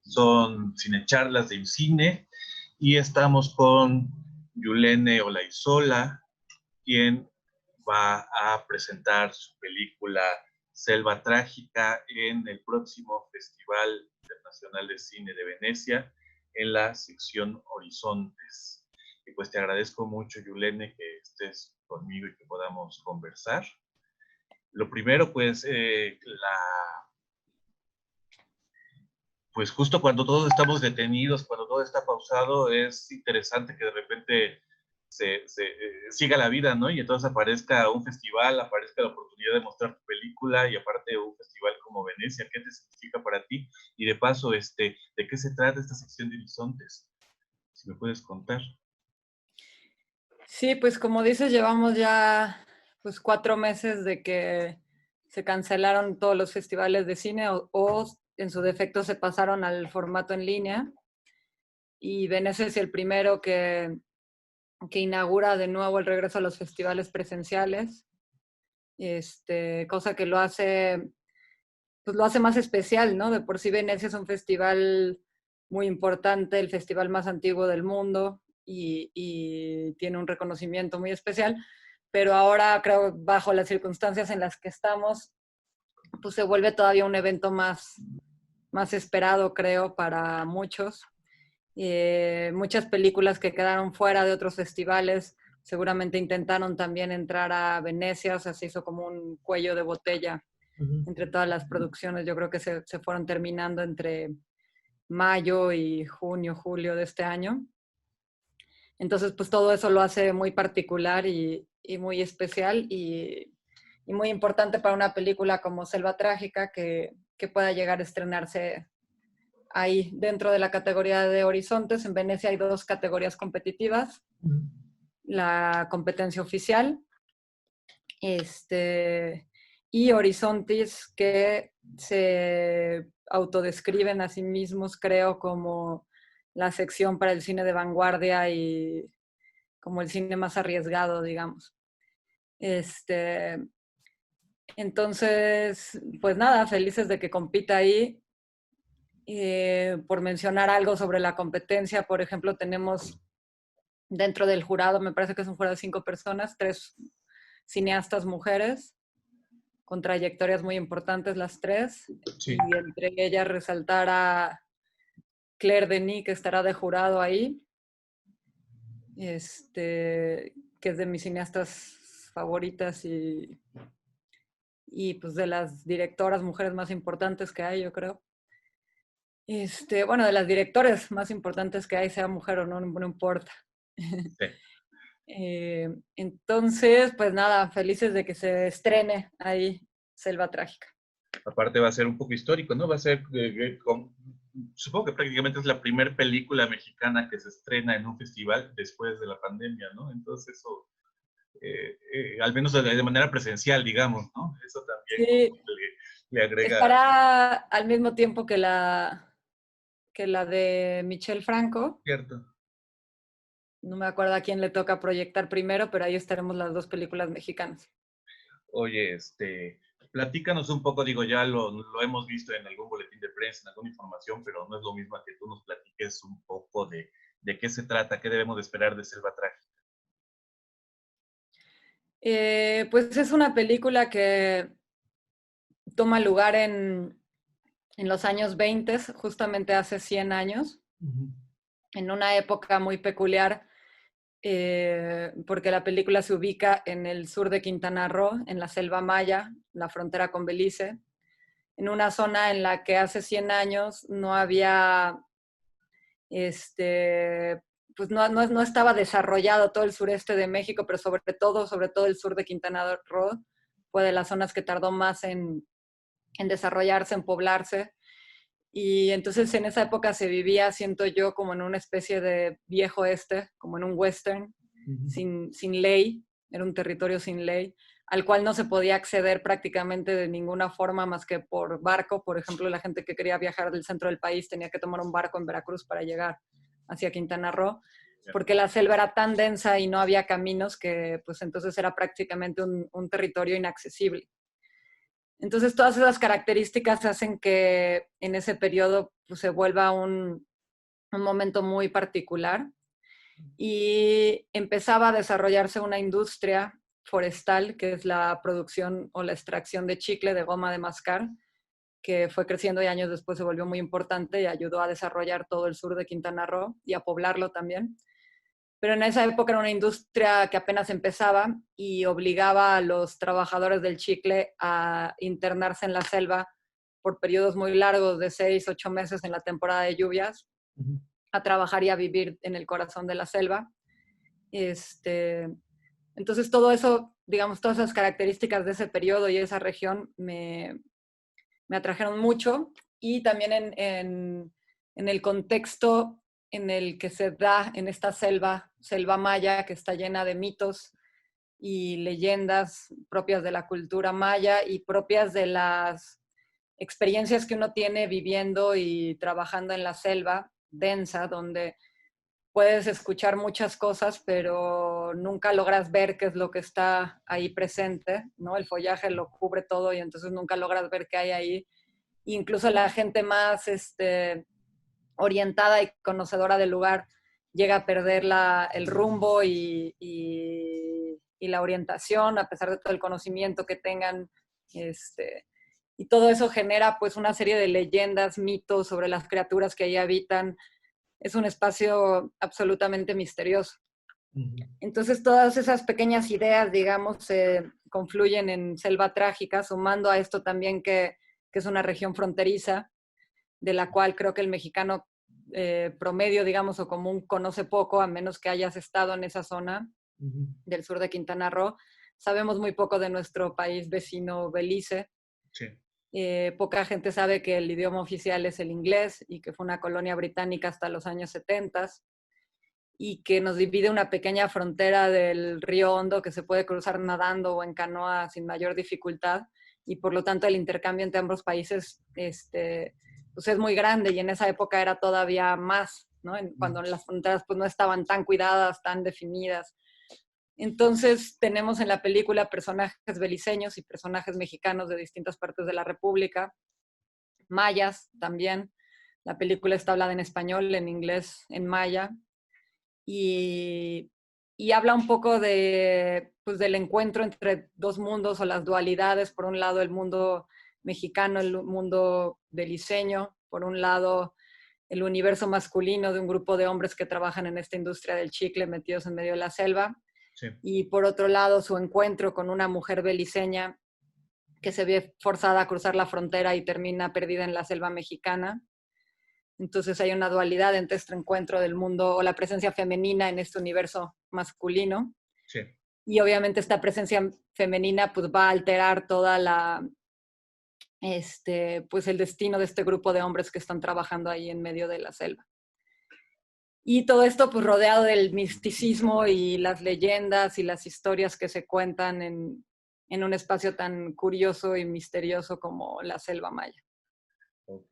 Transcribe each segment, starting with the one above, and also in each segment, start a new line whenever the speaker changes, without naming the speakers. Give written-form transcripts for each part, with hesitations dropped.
son cinecharlas de cine y estamos con Yulene Olaizola, quien va a presentar su película Selva Trágica en el próximo Festival Internacional de Cine de Venecia en la sección Horizontes. Y pues te agradezco mucho, Yulene, que estés conmigo y que podamos conversar. Lo primero, pues, pues justo cuando todos estamos detenidos, cuando todo está pausado, es interesante que de repente siga la vida, ¿no? Y entonces aparezca un festival, aparezca la oportunidad de mostrar tu película y aparte un festival como Venecia. ¿Qué te significa para ti? Y de paso, ¿de qué se trata esta sección de Horizontes? Si me puedes contar.
Sí, pues como dices, llevamos ya pues 4 meses de que se cancelaron todos los festivales de cine o en su defecto se pasaron al formato en línea. Y Venecia es el primero que inaugura de nuevo el regreso a los festivales presenciales, cosa que pues lo hace más especial, ¿no? De por sí Venecia es un festival muy importante, el festival más antiguo del mundo y tiene un reconocimiento muy especial, pero ahora creo bajo las circunstancias en las que estamos, pues se vuelve todavía un evento más esperado, creo, para muchos. Muchas películas que quedaron fuera de otros festivales seguramente intentaron también entrar a Venecia, o sea, se hizo como un cuello de botella entre todas las producciones. Yo creo que se fueron terminando entre mayo y junio, julio de este año. Entonces, pues todo eso lo hace muy particular y muy especial y muy importante para una película como Selva Trágica que pueda llegar a estrenarse ahí dentro de la categoría de Horizontes. En Venecia hay 2 categorías competitivas. La competencia oficial y Horizontes, que se autodescriben a sí mismos, creo, como la sección para el cine de vanguardia y como el cine más arriesgado, digamos. Entonces, pues nada, felices de que compita ahí. Por mencionar algo sobre la competencia, por ejemplo, tenemos dentro del jurado, me parece que es un jurado de 5 personas, 3 cineastas mujeres, con trayectorias muy importantes las 3,
Sí.
y entre ellas resaltar a Claire Denis, que estará de jurado ahí, que es de mis cineastas favoritas y pues de las directoras mujeres más importantes que hay, yo creo. Bueno, de las directores más importantes que hay, sea mujer o no, no importa.
Sí.
Entonces, pues nada, felices de que se estrene ahí Selva Trágica.
Aparte va a ser un poco histórico, ¿no? Va a ser, supongo que prácticamente es la primera película mexicana que se estrena en un festival después de la pandemia, ¿no? Entonces eso, al menos de manera presencial, digamos, ¿no? Eso también como
Sí,
que le agrega...
estará al mismo tiempo que la de Michel Franco.
Cierto.
No me acuerdo a quién le toca proyectar primero, pero ahí estaremos las 2 películas mexicanas.
Oye, platícanos un poco, digo, ya lo hemos visto en algún boletín de prensa, en alguna información, pero no es lo mismo que tú nos platiques un poco de qué se trata, qué debemos de esperar de Selva Trágica.
Pues es una película que toma lugar en los años 20, justamente hace 100 años, en una época muy peculiar, porque la película se ubica en el sur de Quintana Roo, en la selva maya, la frontera con Belice, en una zona en la que hace 100 años no había, pues no estaba desarrollado todo el sureste de México, pero sobre todo el sur de Quintana Roo fue de las zonas que tardó más en desarrollarse, en poblarse. Y entonces en esa época se vivía, siento yo, como en una especie de viejo este, como en un western, sin ley, era un territorio sin ley, al cual no se podía acceder prácticamente de ninguna forma más que por barco. Por ejemplo, la gente que quería viajar del centro del país tenía que tomar un barco en Veracruz para llegar hacia Quintana Roo, porque la selva era tan densa y no había caminos que pues entonces era prácticamente un territorio inaccesible. Entonces, todas esas características hacen que en ese periodo pues, se vuelva un momento muy particular. Y empezaba a desarrollarse una industria forestal, que es la producción o la extracción de chicle, de goma de mascar, que fue creciendo y años después se volvió muy importante y ayudó a desarrollar todo el sur de Quintana Roo y a poblarlo también. Pero en esa época era una industria que apenas empezaba y obligaba a los trabajadores del chicle a internarse en la selva por periodos muy largos de 6, 8 meses en la temporada de lluvias, a trabajar y a vivir en el corazón de la selva. Entonces todo eso, digamos, todas esas características de ese periodo y esa región me atrajeron mucho, y también en el contexto en el que se da en esta selva maya, que está llena de mitos y leyendas propias de la cultura maya y propias de las experiencias que uno tiene viviendo y trabajando en la selva densa, donde puedes escuchar muchas cosas, pero nunca logras ver qué es lo que está ahí presente, ¿no? El follaje lo cubre todo y entonces nunca logras ver qué hay ahí. Incluso la gente más orientada y conocedora del lugar llega a perder el rumbo y la orientación, a pesar de todo el conocimiento que tengan. Y todo eso genera pues una serie de leyendas, mitos sobre las criaturas que ahí habitan. Es un espacio absolutamente misterioso. Entonces todas esas pequeñas ideas, digamos, se confluyen en Selva Trágica, sumando a esto también que es una región fronteriza, de la cual creo que el mexicano promedio, digamos, o común conoce poco, a menos que hayas estado en esa zona del sur de Quintana Roo. Sabemos muy poco de nuestro país vecino Belice.
Sí.
Poca gente sabe que el idioma oficial es el inglés y que fue una colonia británica hasta los años 70 y que nos divide una pequeña frontera del río Hondo que se puede cruzar nadando o en canoa sin mayor dificultad, y por lo tanto el intercambio entre ambos países pues es muy grande, y en esa época era todavía más, ¿no? Cuando las fronteras pues no estaban tan cuidadas, tan definidas. Entonces tenemos en la película personajes beliceños y personajes mexicanos de distintas partes de la República, mayas también. La película está hablada en español, en inglés, en maya, y, y habla un poco pues, del encuentro entre dos mundos o las dualidades. Por un lado, el mundo mexicano, el mundo beliceño; por un lado, el universo masculino de un grupo de hombres que trabajan en esta industria del chicle metidos en medio de la selva.
Sí.
Y por otro lado, su encuentro con una mujer beliceña que se ve forzada a cruzar la frontera y termina perdida en la selva mexicana. Entonces hay una dualidad entre este encuentro del mundo o la presencia femenina en este universo masculino.
Sí.
Y obviamente esta presencia femenina pues va a alterar toda pues el destino de este grupo de hombres que están trabajando ahí en medio de la selva. Y todo esto pues rodeado del misticismo y las leyendas y las historias que se cuentan en un espacio tan curioso y misterioso como la selva maya.
Ok.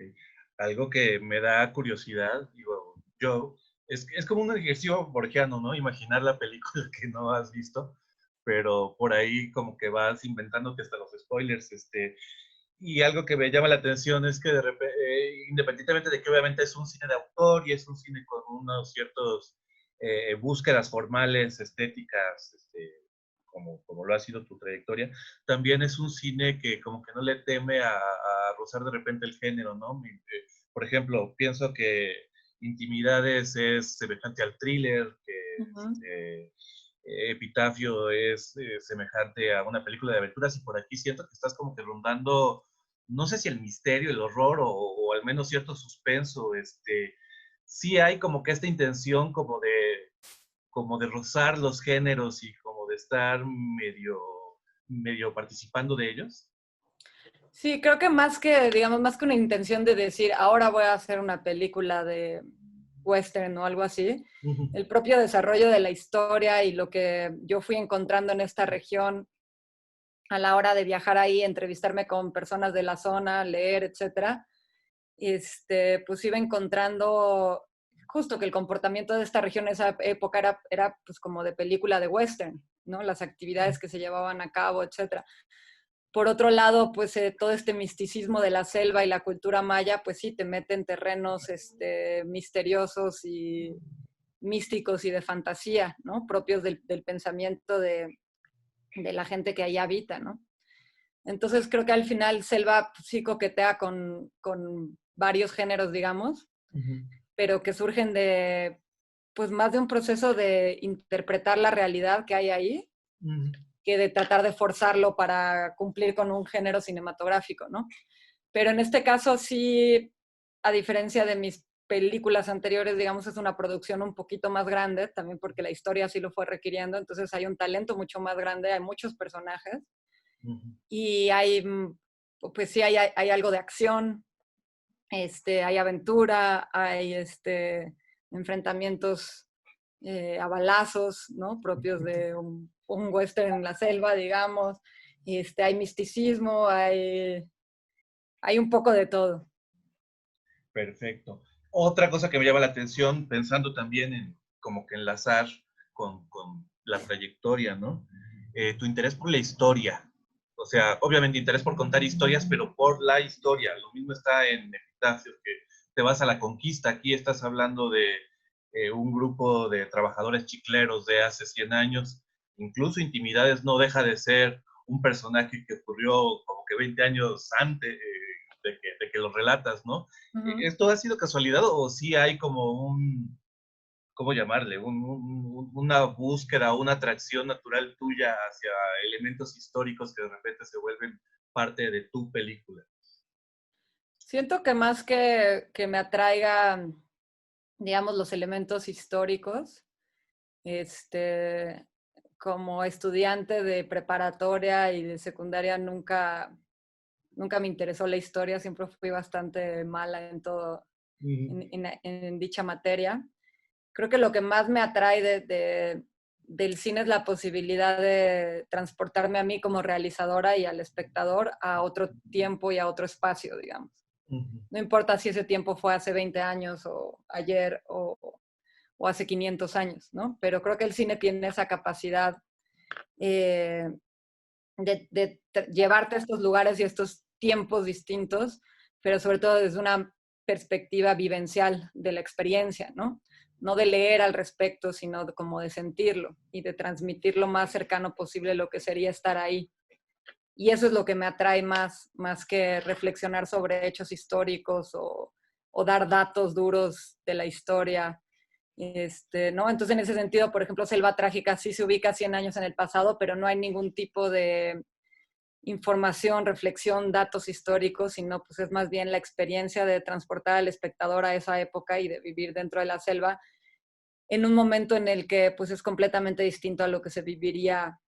Algo que me da curiosidad, digo, es como un ejercicio borgiano, ¿no? Imaginar la película que no has visto, pero por ahí como que vas inventándote hasta los spoilers, y algo que me llama la atención es que de repente, independientemente de que obviamente es un cine de autor y es un cine con unos ciertos búsquedas formales, estéticas, como lo ha sido tu trayectoria, también es un cine que como que no le teme a rozar de repente el género, ¿no? Por ejemplo, pienso que Intimidades es semejante al thriller, que Epitafio es semejante a una película de aventuras, y por aquí siento que estás como que rondando, no sé si el misterio, el horror o al menos cierto suspenso. Sí hay como que esta intención como de rozar los géneros y como de estar medio participando de ellos.
Sí, creo que digamos, más que una intención de decir, ahora voy a hacer una película de western o algo así, el propio desarrollo de la historia y lo que yo fui encontrando en esta región a la hora de viajar ahí, entrevistarme con personas de la zona, leer, etcétera, pues iba encontrando justo que el comportamiento de esta región en esa época era pues como de película de western, ¿no? Las actividades que se llevaban a cabo, etcétera. Por otro lado, pues todo este misticismo de la selva y la cultura maya, pues sí, te mete en terrenos misteriosos y místicos y de fantasía, ¿no? Propios del pensamiento de la gente que ahí habita, ¿no? Entonces creo que al final Selva pues, sí coquetea con varios géneros, digamos, pero que surgen de, pues más de un proceso de interpretar la realidad que hay ahí, que de tratar de forzarlo para cumplir con un género cinematográfico, ¿no? Pero en este caso sí, a diferencia de mis películas anteriores, digamos, es una producción un poquito más grande, también porque la historia así lo fue requiriendo, entonces hay un talento mucho más grande, hay muchos personajes y hay, pues sí, hay algo de acción, hay aventura, hay enfrentamientos a balazos, ¿no? Propios de un western en la selva, digamos. Hay misticismo, hay un poco de todo.
Perfecto. Otra cosa que me llama la atención, pensando también en como que enlazar con la trayectoria, ¿no? Tu interés por la historia. O sea, obviamente interés por contar historias, pero por la historia. Lo mismo está en Epitafios, que te vas a la conquista. Aquí estás hablando de un grupo de trabajadores chicleros de hace 100 años. Incluso Intimidades no deja de ser un personaje que ocurrió como que 20 años antes, de que lo relatas, ¿no? ¿Esto ha sido casualidad o sí hay como ¿cómo llamarle? Una búsqueda, una atracción natural tuya hacia elementos históricos que de repente se vuelven parte de tu película?
Siento que más que me atraigan, digamos, los elementos históricos, como estudiante de preparatoria y de secundaria nunca me interesó la historia, siempre fui bastante mala en todo, en dicha materia. Creo que lo que más me atrae del cine es la posibilidad de transportarme a mí como realizadora y al espectador a otro tiempo y a otro espacio, digamos. No importa si ese tiempo fue hace 20 años o ayer o hace 500 años, ¿no? Pero creo que el cine tiene esa capacidad eh, de llevarte a estos lugares y estos tiempos distintos, pero sobre todo desde una perspectiva vivencial de la experiencia, ¿no? No de leer al respecto, sino como de sentirlo y de transmitir lo más cercano posible lo que sería estar ahí. Y eso es lo que me atrae más que reflexionar sobre hechos históricos o dar datos duros de la historia. ¿No? Entonces, en ese sentido, por ejemplo, Selva Trágica sí se ubica 100 años en el pasado, pero no hay ningún tipo de información, reflexión, datos históricos, sino pues es más bien la experiencia de transportar al espectador a esa época y de vivir dentro de la selva en un momento en el que pues es completamente distinto a lo que se viviría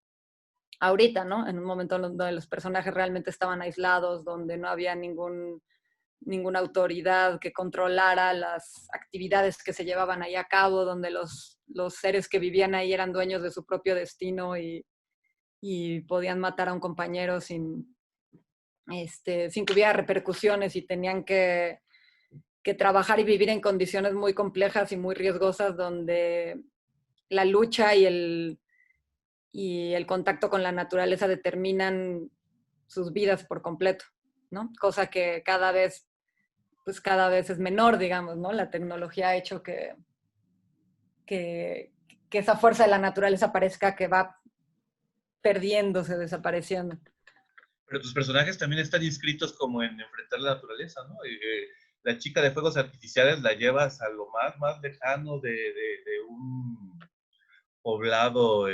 ahorita, ¿no? En un momento donde los personajes realmente estaban aislados, donde no había ninguna autoridad que controlara las actividades que se llevaban ahí a cabo, donde los seres que vivían ahí eran dueños de su propio destino y podían matar a un compañero sin que hubiera repercusiones y tenían que trabajar y vivir en condiciones muy complejas y muy riesgosas donde la lucha y el contacto con la naturaleza determinan sus vidas por completo, ¿no? Cosa que cada vez es menor, digamos, ¿no? La tecnología ha hecho que, que esa fuerza de la naturaleza parezca que va perdiéndose, desapareciendo.
Pero tus personajes también están inscritos como en enfrentar la naturaleza, ¿no? La chica de fuegos artificiales la llevas a lo más lejano de un poblado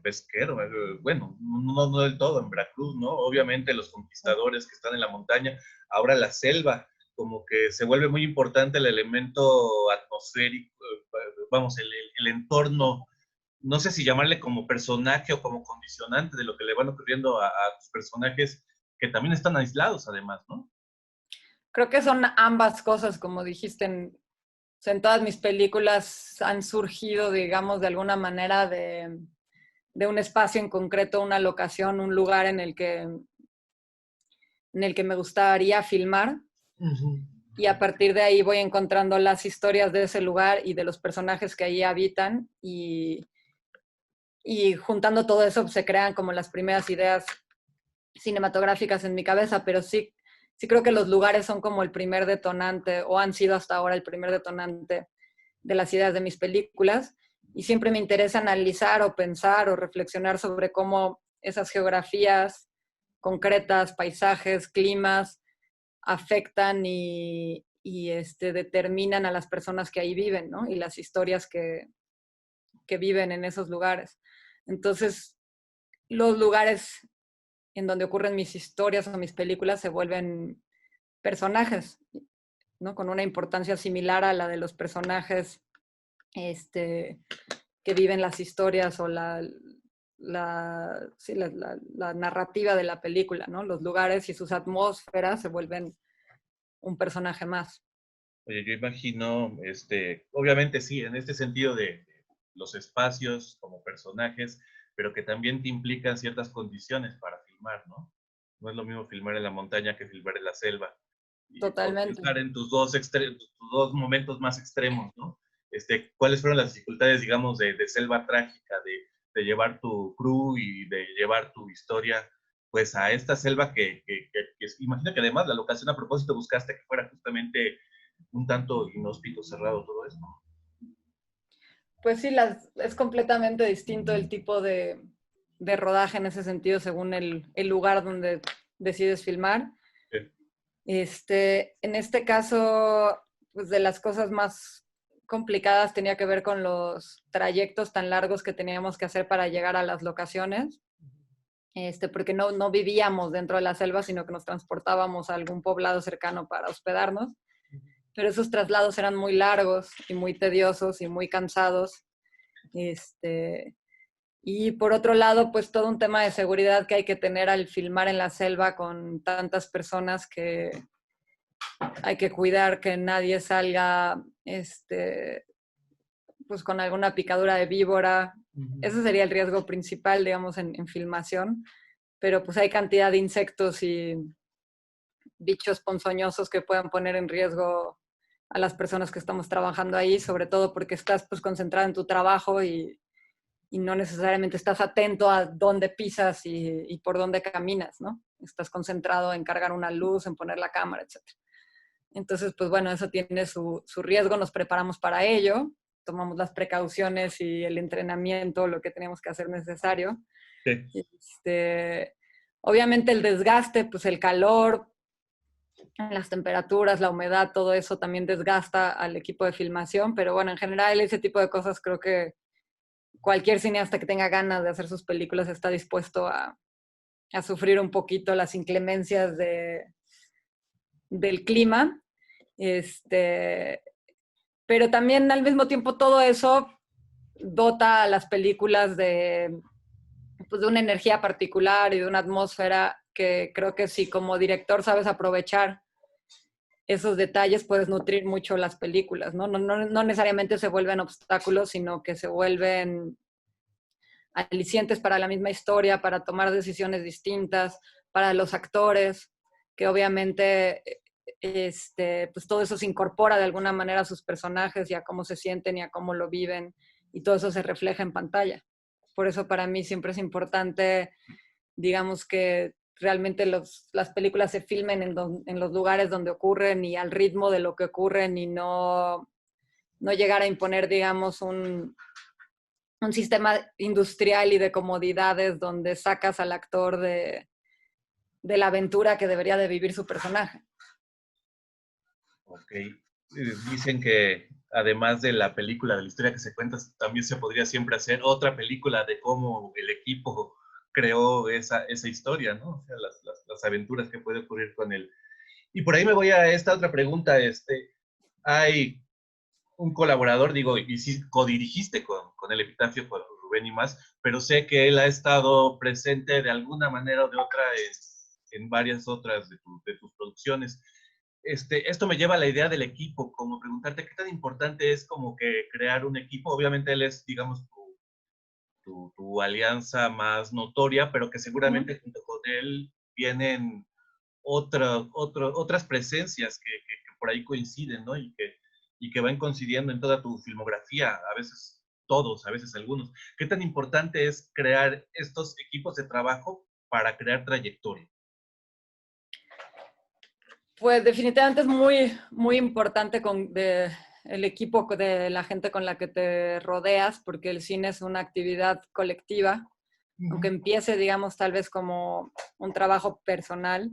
pesquero, bueno, no del todo, en Veracruz, ¿no? Obviamente los conquistadores que están en la montaña, ahora la selva, como que se vuelve muy importante el elemento atmosférico, vamos, el entorno, no sé si llamarle como personaje o como condicionante de lo que le van ocurriendo a tus personajes que también están aislados además, ¿no?
Creo que son ambas cosas, como dijiste, en todas mis películas han surgido, digamos, de alguna manera de un espacio en concreto, una locación, un lugar en el que me gustaría filmar. Y a partir de ahí voy encontrando las historias de ese lugar y de los personajes que ahí habitan y juntando todo eso se crean como las primeras ideas cinematográficas en mi cabeza, pero sí, sí creo que los lugares son como el primer detonante, o han sido hasta ahora el primer detonante de las ideas de mis películas. Y siempre me interesa analizar o pensar o reflexionar sobre cómo esas geografías concretas, paisajes, climas, afectan determinan a las personas que ahí viven, ¿no? Y las historias que viven en esos lugares. Entonces, los lugares en donde ocurren mis historias o mis películas se vuelven personajes, ¿no? Con una importancia similar a la de los personajes que viven las historias o la narrativa de la película, ¿no? Los lugares y sus atmósferas se vuelven un personaje más.
Oye, yo imagino, obviamente sí, en este sentido de los espacios como personajes, pero que también te implican ciertas condiciones para filmar, ¿no? No es lo mismo filmar en la montaña que filmar en la selva. Y por
Totalmente.
pensar en tus dos momentos más extremos, ¿no? ¿Cuáles fueron las dificultades, digamos, de selva trágica, de llevar tu crew y de llevar tu historia, pues, a esta selva que imagino que además la locación a propósito buscaste que fuera justamente un tanto inhóspito, cerrado todo esto?
Pues sí, es completamente distinto el tipo de rodaje en ese sentido según el lugar donde decides filmar.
Sí.
En este caso, pues de las cosas más complicadas tenía que ver con los trayectos tan largos que teníamos que hacer para llegar a las locaciones, porque no vivíamos dentro de la selva, sino que nos transportábamos a algún poblado cercano para hospedarnos. Pero esos traslados eran muy largos y muy tediosos y muy cansados. Y por otro lado, pues todo un tema de seguridad que hay que tener al filmar en la selva con tantas personas que hay que cuidar que nadie salga pues con alguna picadura de víbora. Ese sería el riesgo principal, digamos, en filmación. Pero pues hay cantidad de insectos y bichos ponzoñosos que pueden poner en riesgo a las personas que estamos trabajando ahí, sobre todo porque estás pues concentrado en tu trabajo y no necesariamente estás atento a dónde pisas y por dónde caminas, ¿no? Estás concentrado en cargar una luz, en poner la cámara, etc. Entonces, pues bueno, eso tiene su riesgo, nos preparamos para ello, tomamos las precauciones y el entrenamiento, lo que tenemos que hacer necesario.
Sí.
Obviamente el desgaste, pues el calor, las temperaturas, la humedad, todo eso también desgasta al equipo de filmación, pero bueno, en general ese tipo de cosas creo que cualquier cineasta que tenga ganas de hacer sus películas está dispuesto a sufrir un poquito las inclemencias del clima. Pero también al mismo tiempo todo eso dota a las películas pues, de una energía particular y de una atmósfera que creo que si como director sabes aprovechar esos detalles, puedes nutrir mucho las películas, ¿no? No necesariamente se vuelven obstáculos, sino que se vuelven alicientes para la misma historia, para tomar decisiones distintas, para los actores, que obviamente pues todo eso se incorpora de alguna manera a sus personajes y a cómo se sienten y a cómo lo viven, y todo eso se refleja en pantalla. Por eso para mí siempre es importante, digamos, que realmente las películas se filmen en los lugares donde ocurren y al ritmo de lo que ocurren y no llegar a imponer, digamos, un sistema industrial y de comodidades donde sacas al actor de la aventura que debería de vivir su personaje.
Ok. Dicen que además de la película, de la historia que se cuenta, también se podría siempre hacer otra película de cómo el equipo creó esa historia, ¿no? O sea, las aventuras que puede ocurrir con él. Y por ahí me voy a esta otra pregunta. Hay un colaborador, digo, y sí, codirigiste con el Epitafio, con Rubén y más, pero sé que él ha estado presente de alguna manera o de otra en varias otras de tus producciones. Esto me lleva a la idea del equipo, como preguntarte qué tan importante es como que crear un equipo. Obviamente él es, digamos, tu alianza más notoria, pero que seguramente junto con él vienen otras presencias que por ahí coinciden, ¿no? Y que van coincidiendo en toda tu filmografía, a veces todos, a veces algunos. ¿Qué tan importante es crear estos equipos de trabajo para crear trayectoria?
Pues definitivamente es muy, muy importante el equipo de la gente con la que te rodeas, porque el cine es una actividad colectiva, aunque empiece, digamos, tal vez como un trabajo personal,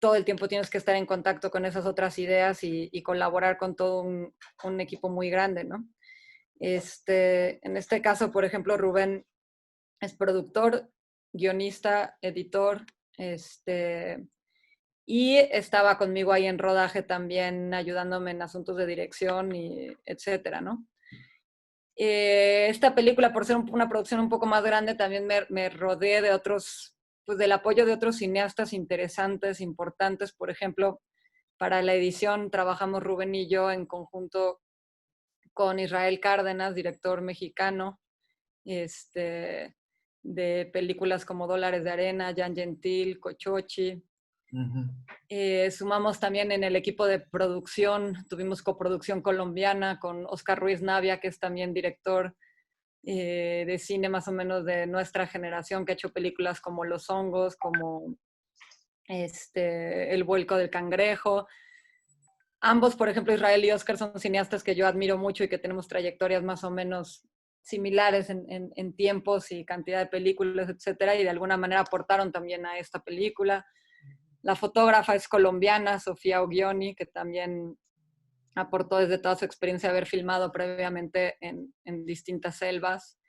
todo el tiempo tienes que estar en contacto con esas otras ideas y colaborar con todo un equipo muy grande, ¿no? En este caso, por ejemplo, Rubén es productor, guionista, editor, y estaba conmigo ahí en rodaje también ayudándome en asuntos de dirección y etcétera, ¿no? Esta película, por ser una producción un poco más grande, también me rodeé de otros, pues del apoyo de otros cineastas interesantes, importantes. Por ejemplo, para la edición trabajamos Rubén y yo en conjunto con Israel Cárdenas, director mexicano, de películas como Dólares de Arena, Jan Gentil, Cochochi. Sumamos también en el equipo de producción, tuvimos coproducción colombiana con Oscar Ruiz Navia, que es también director de cine más o menos de nuestra generación, que ha hecho películas como Los Hongos, como El Vuelco del Cangrejo. Ambos, por ejemplo, Israel y Oscar, son cineastas que yo admiro mucho y que tenemos trayectorias más o menos similares en tiempos y cantidad de películas, etcétera, y de alguna manera aportaron también a esta película. La fotógrafa es colombiana, Sofía Ogioni, que también aportó desde toda su experiencia de haber filmado previamente en distintas selvas.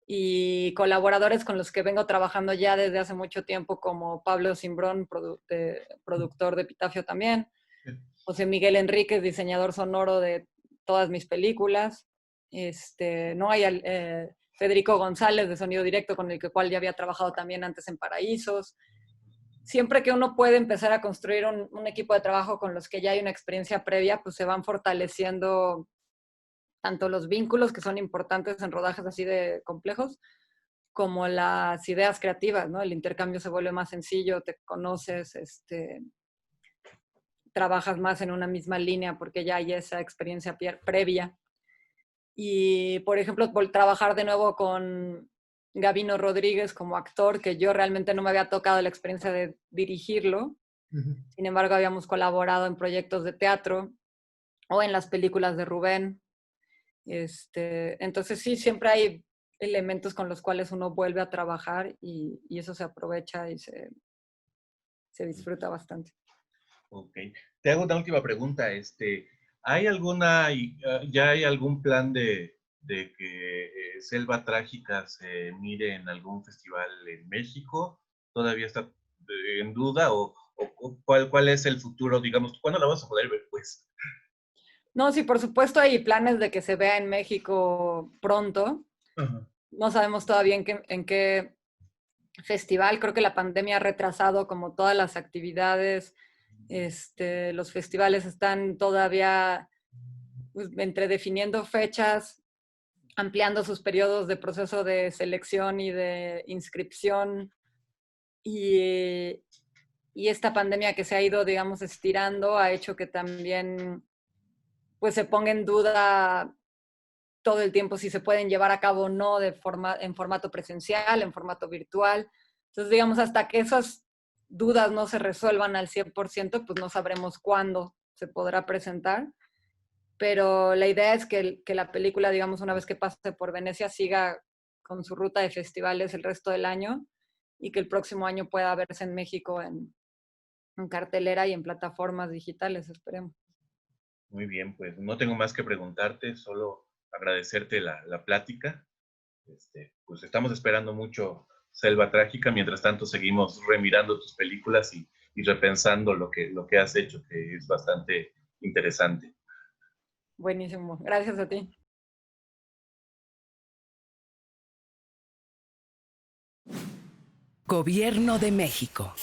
Y colaboradores con los que vengo trabajando ya desde hace mucho tiempo, como Pablo Simbrón, productor de Epitafio también, José Miguel Enríquez, diseñador sonoro de todas mis películas, no hay Federico González de Sonido Directo, con el cual ya había trabajado también antes en Paraísos. Siempre que uno puede empezar a construir un equipo de trabajo con los que ya hay una experiencia previa, pues se van fortaleciendo tanto los vínculos, que son importantes en rodajes así de complejos, como las ideas creativas, ¿no? El intercambio se vuelve más sencillo, te conoces, trabajas más en una misma línea porque ya hay esa experiencia previa. Y, por ejemplo, trabajar de nuevo con Gabino Rodríguez como actor, que yo realmente no me había tocado la experiencia de dirigirlo. Sin embargo, habíamos colaborado en proyectos de teatro o en las películas de Rubén. Entonces sí, siempre hay elementos con los cuales uno vuelve a trabajar y eso se aprovecha y se disfruta bastante.
Ok. Te hago una última pregunta. ¿Hay ya hay algún plan de que Selva Trágica se mire en algún festival en México? ¿Todavía está en duda? ¿O cuál es el futuro? Digamos, ¿cuándo la vamos a poder ver, pues?
No, sí, por supuesto hay planes de que se vea en México pronto.
Ajá.
No sabemos todavía en qué festival. Creo que la pandemia ha retrasado como todas las actividades. Los festivales están todavía pues, entre definiendo fechas, ampliando sus periodos de proceso de selección y de inscripción. Y, y esta pandemia que se ha ido, digamos, estirando ha hecho que también pues se ponga en duda todo el tiempo si se pueden llevar a cabo o no en formato presencial, en formato virtual. Entonces, digamos, hasta que esas dudas no se resuelvan al 100%, pues no sabremos cuándo se podrá presentar. Pero la idea es que la película, digamos, una vez que pase por Venecia, siga con su ruta de festivales el resto del año y que el próximo año pueda verse en México en cartelera y en plataformas digitales, esperemos.
Muy bien, pues no tengo más que preguntarte, solo agradecerte la plática. Pues estamos esperando mucho Selva Trágica, mientras tanto seguimos remirando tus películas y repensando lo que has hecho, que es bastante interesante.
Buenísimo, gracias a ti.
Gobierno de México.